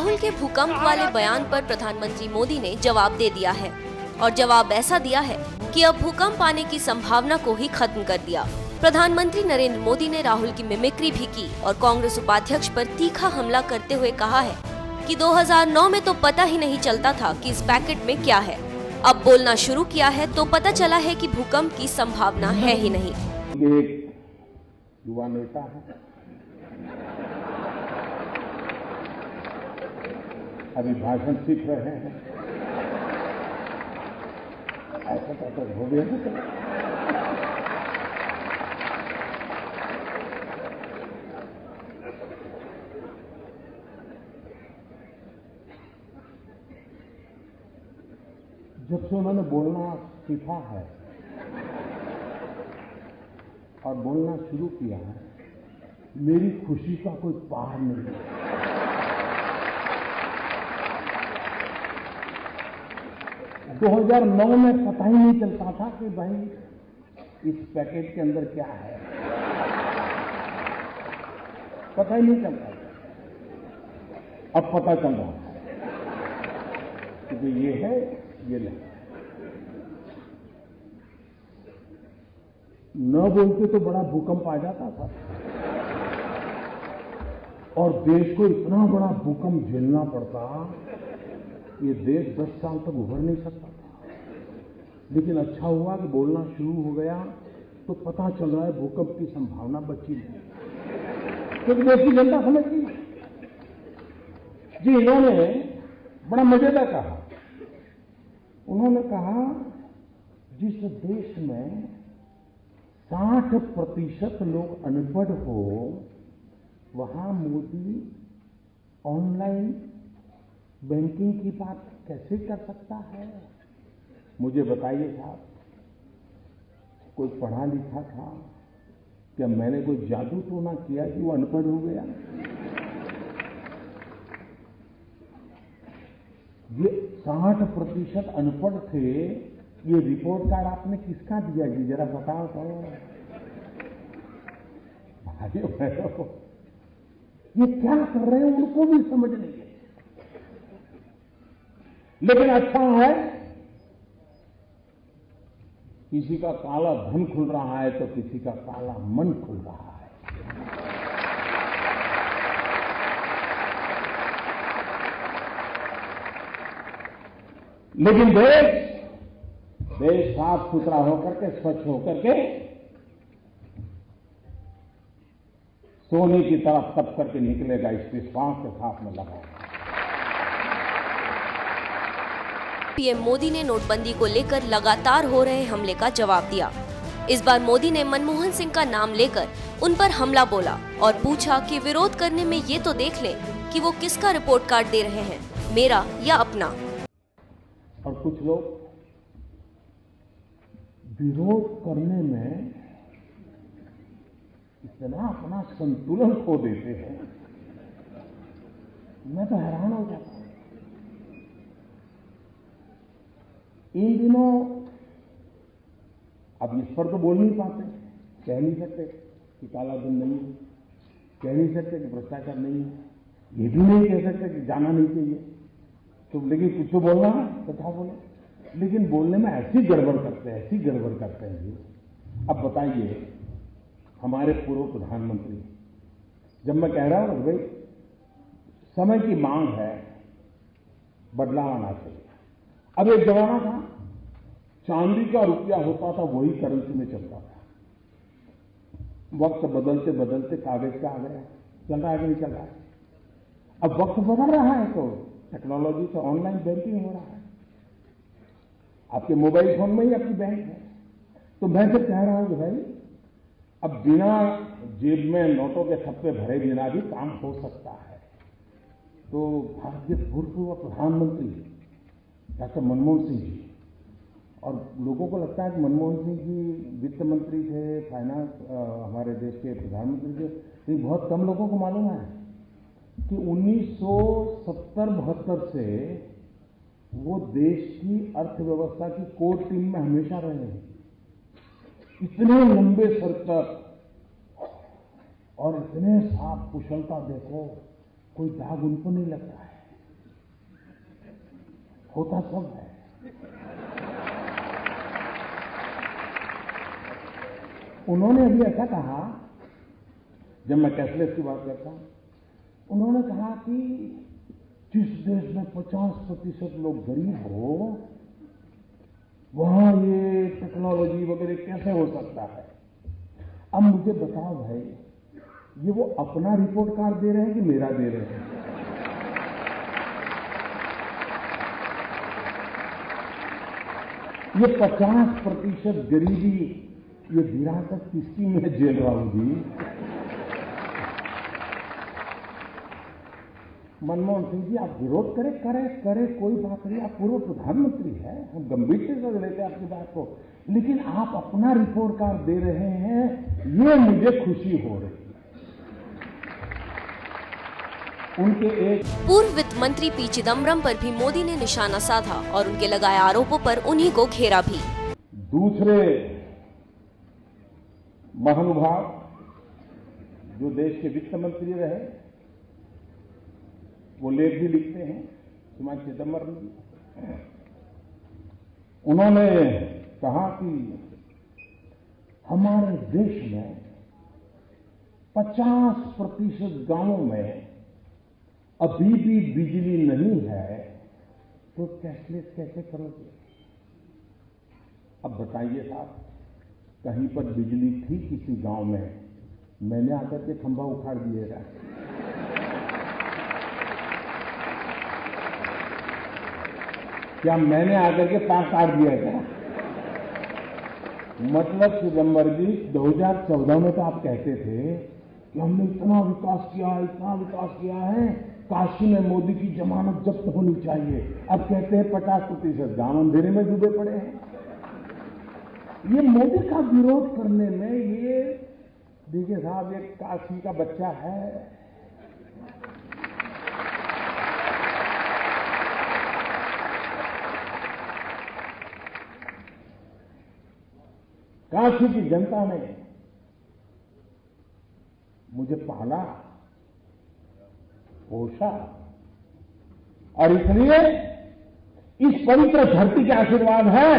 राहुल के भूकंप वाले बयान पर प्रधानमंत्री मोदी ने जवाब दे दिया है और जवाब ऐसा दिया है कि अब भूकंप आने की संभावना को ही खत्म कर दिया। प्रधानमंत्री नरेंद्र मोदी ने राहुल की मिमिक्री भी की और कांग्रेस उपाध्यक्ष पर तीखा हमला करते हुए कहा है कि 2009 में तो पता ही नहीं चलता था कि इस पैकेट में क्या है। अब बोलना शुरू किया है तो पता चला है कि भूकंप की संभावना है ही नहीं। एक युवा नेता है, अभी भाषण सीख रहे हैं, ऐसा तो हो गया। जब से उन्होंने बोलना सीखा है और बोलना शुरू किया है, मेरी खुशी का कोई पार नहीं है। 2009 में पता ही नहीं चलता था कि भाई इस पैकेज के अंदर क्या है, पता ही नहीं चलता था। अब पता चल रहा है कि ये है, ये नहीं। न बोलते तो बड़ा भूकंप आ जाता था और देश को इतना बड़ा भूकंप झेलना पड़ता, ये देश 10 साल तक उभर नहीं सकता था। लेकिन अच्छा हुआ कि बोलना शुरू हो गया तो पता चल रहा है भूकंप की संभावना बची नहीं, क्योंकि देश की जनता समझ गई। जी, इन्होंने बड़ा मजेदार कहा। उन्होंने कहा जिस देश में 60% लोग अनपढ़ हो, वहां मोदी ऑनलाइन बैंकिंग की बात कैसे कर सकता है? मुझे बताइए साहब, कोई पढ़ा लिखा था क्या? मैंने कोई जादू तो ना किया कि वो अनपढ़ हो गया? ये 60% अनपढ़ थे। ये रिपोर्ट कार्ड आपने किसका दिया जी? जरा बताओ तो। भाइयों बहनों, ये क्या कर रहे हैं उनको भी समझ नहीं है। लेकिन अच्छा है, किसी का काला धन खुल रहा है तो किसी का काला मन खुल रहा है। लेकिन देश साफ सुथरा होकर के, स्वच्छ होकर के सोने की तरफ तप करके निकलेगा, इस विश्वास के साथ में लगा। पीएम मोदी ने नोटबंदी को लेकर लगातार हो रहे हमले का जवाब दिया। इस बार मोदी ने मनमोहन सिंह का नाम लेकर उन पर हमला बोला और पूछा कि विरोध करने में ये तो देख लें कि वो किसका रिपोर्ट कार्ड दे रहे हैं, मेरा या अपना। और कुछ लोग विरोध करने में इतना अपना संतुलन खो देते हैं, मैं तो हैरान हो जाता हूं। इन दिनों अब इस पर तो बोल नहीं पाते, कह नहीं सकते कि काला धन नहीं है, कह नहीं सकते कि भ्रष्टाचार नहीं है, ये भी नहीं कह सकते कि जाना नहीं चाहिए। तो लेकिन कुछ तो बोलना है तो क्या बोले, लेकिन बोलने में ऐसी गड़बड़ करते हैं, ऐसी गड़बड़ करते हैं जी। अब बताइए, हमारे पूर्व प्रधानमंत्री, जब मैं कह रहा हूं ना भाई समय की मांग है, बदलाव आना चाहिए। अब एक जमाना था चांदी का रुपया होता था, वही करेंसी में चलता था। वक्त बदलते बदलते कागज का आ गया, चल रहा है कि नहीं चल रहा है? अब वक्त बदल रहा है तो टेक्नोलॉजी से ऑनलाइन बैंकिंग हो रहा है, आपके मोबाइल फोन में ही आपकी बैंक है। तो मैं तो कह रहा हूं कि भाई अब बिना जेब में नोटों के थप्पे भरे बिना भी काम हो सकता है। तो भारत के भूतपूर्व प्रधानमंत्री डॉक्टर मनमोहन सिंह जी, और लोगों को लगता है कि मनमोहन सिंह जी वित्त मंत्री थे, फाइनेंस हमारे देश के प्रधानमंत्री थे, लेकिन बहुत कम लोगों को मालूम है कि 1970-72 से वो देश की अर्थव्यवस्था की कोर टीम में हमेशा रहे हैं। इतने लंबे सर तक और इतने साफ कुशलता देखो, कोई दाग उनको नहीं लगता है। होता सब है। उन्होंने अभी ऐसा कहा, जब मैं कैशलेस की बात करता हूं, उन्होंने कहा कि जिस देश में 50% लोग गरीब हो, वहां ये टेक्नोलॉजी वगैरह कैसे हो सकता है। अब मुझे बताओ भाई, ये वो अपना रिपोर्ट कार्ड दे रहे हैं कि मेरा दे रहे हैं? ये 50% गरीबी, ये विरासत किसकी मैं झेल रहा हूं जी? मनमोहन सिंह जी, आप विरोध करे कोई बात नहीं, आप पूर्व प्रधानमंत्री हैं, हम गंभीरता से लेते हैं आपकी बात को, लेकिन आप अपना रिपोर्ट कार्ड दे रहे हैं, ये मुझे खुशी हो रही है। उनके एक पूर्व वित्त मंत्री पी चिदम्बरम पर भी मोदी ने निशाना साधा और उनके लगाए आरोपों पर उन्हीं को घेरा भी। दूसरे महानुभाव जो देश के वित्त मंत्री रहे, वो लेख भी लिखते हैं, श्रीमान चिदम्बरम जी। उन्होंने कहा कि हमारे देश में 50% गांवों में अभी भी बिजली नहीं है, तो कैशलेस कैसे करोगे? अब बताइए साहब, कहीं पर बिजली थी किसी गांव में, मैंने आकर के खंभा उखाड़ दिएगा। क्या मैंने आकर के पास काट दिया क्या? मतलब चिदम्बरम जी, 2014 में तो आप कहते थे कि हमने इतना विकास किया है, काशी में मोदी की जमानत जब्त होनी चाहिए। अब कहते हैं 50% गांव अंधेरे में डूबे पड़े हैं। ये मोदी का विरोध करने में, ये देखिए साहब, एक काशी का बच्चा है, काशी की जनता ने मुझे पाला, पोषा, और इसलिए इस पवित्र धरती के आशीर्वाद है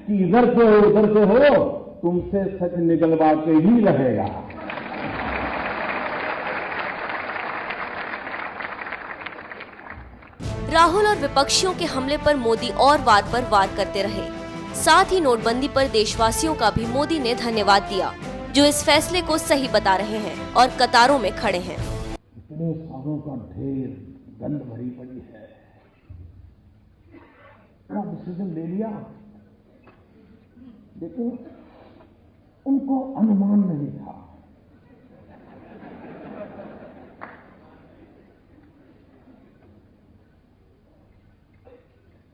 कि इधर से हो उधर से हो, तुमसे सच निकलवा के ही रहेगा। राहुल और विपक्षियों के हमले पर मोदी और वार पर वार करते रहे। साथ ही नोटबंदी पर देशवासियों का भी मोदी ने धन्यवाद दिया, जो इस फैसले को सही बता रहे हैं और कतारों में खड़े हैं। इतने सालों का ढेर गंद भरी पड़ी है, बड़ा डिसीजन ले लिया, लेकिन उनको अनुमान नहीं था।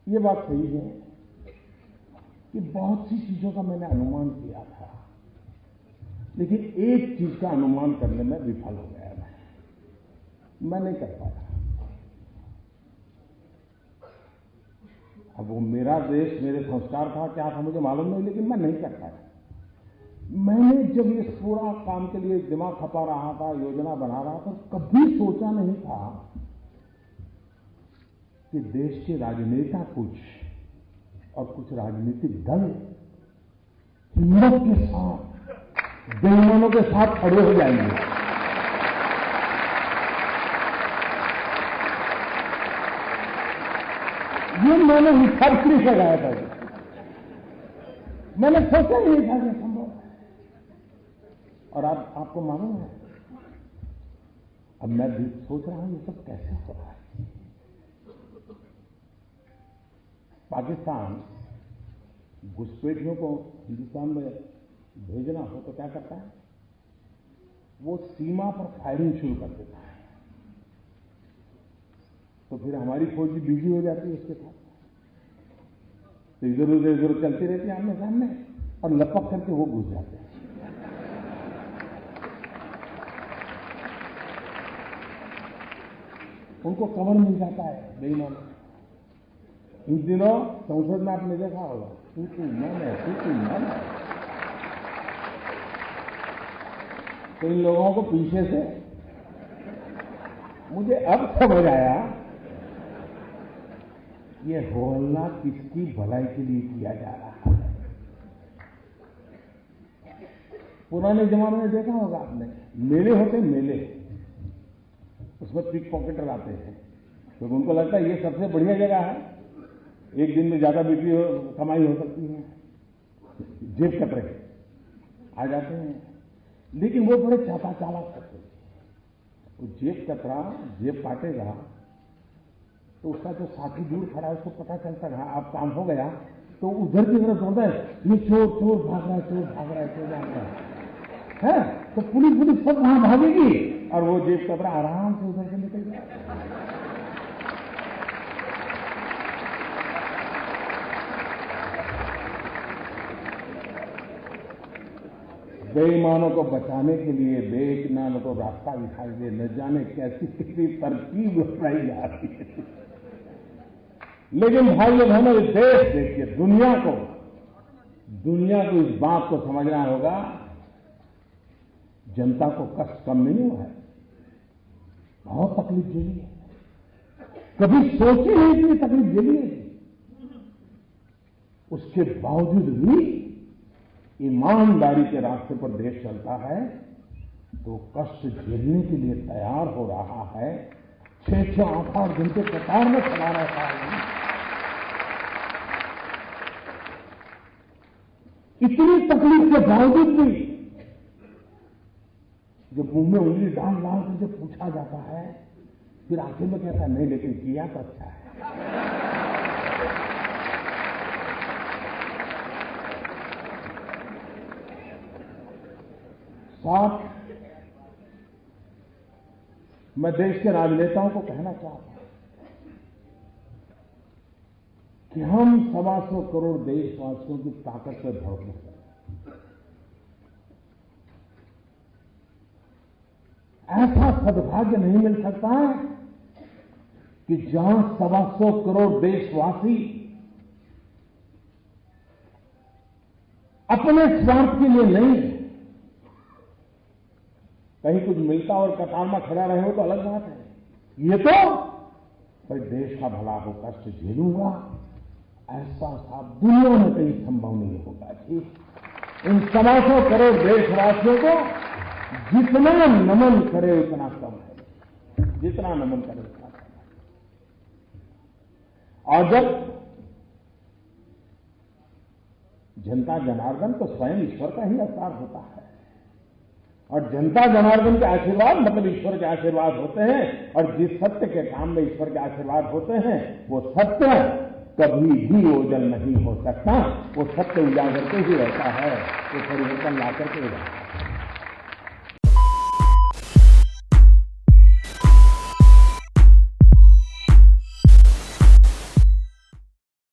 ये बात सही है कि बहुत सी चीजों का मैंने अनुमान किया था, लेकिन एक चीज का अनुमान करने में विफल हो गया मैं नहीं कर पाया। अब वो मेरा देश, मेरे संस्कार था, क्या था मुझे मालूम नहीं, लेकिन मैं नहीं कर पाया। मैंने जब ये पूरा काम के लिए दिमाग खपा रहा था, योजना बना रहा था, कभी सोचा नहीं था कि देश के राजनेता कुछ और कुछ राजनीतिक दल हिम्मत के साथ बेईमानों के साथ खड़े हो जाएंगे। ये मैंने हिसाब नहीं लगाया था, मैंने सोचा ही नहीं था कि संभव है। और आपको मालूम है, अब मैं भी सोच रहा हूं ये सब कैसे हो रहा है। पाकिस्तान घुसपैठियों को हिंदुस्तान में भेजना हो तो क्या करता है, वो सीमा पर फायरिंग शुरू कर देता है, तो फिर हमारी फौज भी बिजी हो जाती है उसके साथ, तो इधर उधर चलती रहती है आमने सामने, और लपक करके वो घुस जाते हैं। उनको कवर मिल जाता है बेईमान। इन दिनों संसद में आपने देखा होगा, तू मैंने तो इन लोगों को पीछे से, मुझे अब समझ आया, ये होहल्ला किसकी भलाई के लिए किया जा रहा है? पुराने जमाने में देखा होगा आपने, मेले होते मेले, उसमें पिक पॉकेटर आते हैं, तो उनको लगता है ये सबसे बढ़िया जगह है, एक दिन में ज्यादा बिक्री कमाई हो सकती है, जेब कतरे आ जाते हैं। लेकिन वो बड़े चापा चालाक करते हैं। वो जेब कतरा जेब काटेगा तो उसका जो साथी दूर खड़ा है उसको पता चलता है अब काम हो गया, तो उधर की तरफ दौड़ता है, ये चोर चोर भाग रहा है, चोर भाग रहा है, चोर भाग रहा है, तो पुलिस सब वहां भागेगी और वो जेब कतरा आराम से उधर से निकल जाएगा। बेईमानों को बचाने के लिए बेईमानों को रास्ता दिखाई दे, न जाने कैसी कितनी तरकीब अपनाई जा रही है। लेकिन भाइयों बहनों, इस देश देखिए, दुनिया को इस बात को समझना होगा, जनता को कष्ट कम नहीं हुआ है, बहुत तकलीफ झेली है, कभी सोची नहीं कि तकलीफ झेली है। उसके बावजूद भी ईमानदारी के रास्ते पर देश चलता है, तो कष्ट झेलने के लिए तैयार हो रहा है। 6-6 8-8 घंटे कतार में खड़ा रहता है। इतनी तकलीफ के बावजूद भी जब मुंह में उंगली डाल डाल कर जब पूछा जाता है, फिर आखिर में कहता नहीं, लेकिन किया तो अच्छा है। साथ मैं देश के राजनेताओं को कहना चाहता हूं कि हम 125 करोड़ देशवासियों की ताकत से भरपूर हैं। ऐसा सद्भाग्य नहीं मिल सकता है कि जहां 125 करोड़ देशवासी अपने स्वार्थ के लिए नहीं, कहीं कुछ मिलता और कतार में खड़ा रहे हो तो अलग बात है। ये तो भाई देश का भला हो, कष्ट झेलूंगा, ऐसा साफ दुनिया में कहीं संभव नहीं होगा जी। इन 125 करोड़ देशवासियों को जितना नमन करे उतना कम है, जितना नमन करे उतना कम है। और जब जनता जनार्दन तो स्वयं ईश्वर का ही अवतार होता है, और जनता जनार्दन के आशीर्वाद मतलब ईश्वर के आशीर्वाद होते हैं, और जिस सत्य के काम में ईश्वर के आशीर्वाद होते हैं वो सत्य कभी भी ओझल नहीं हो सकता, वो सत्य उजागर के ही रहता है, वो परिवर्तन ला करके रहता है।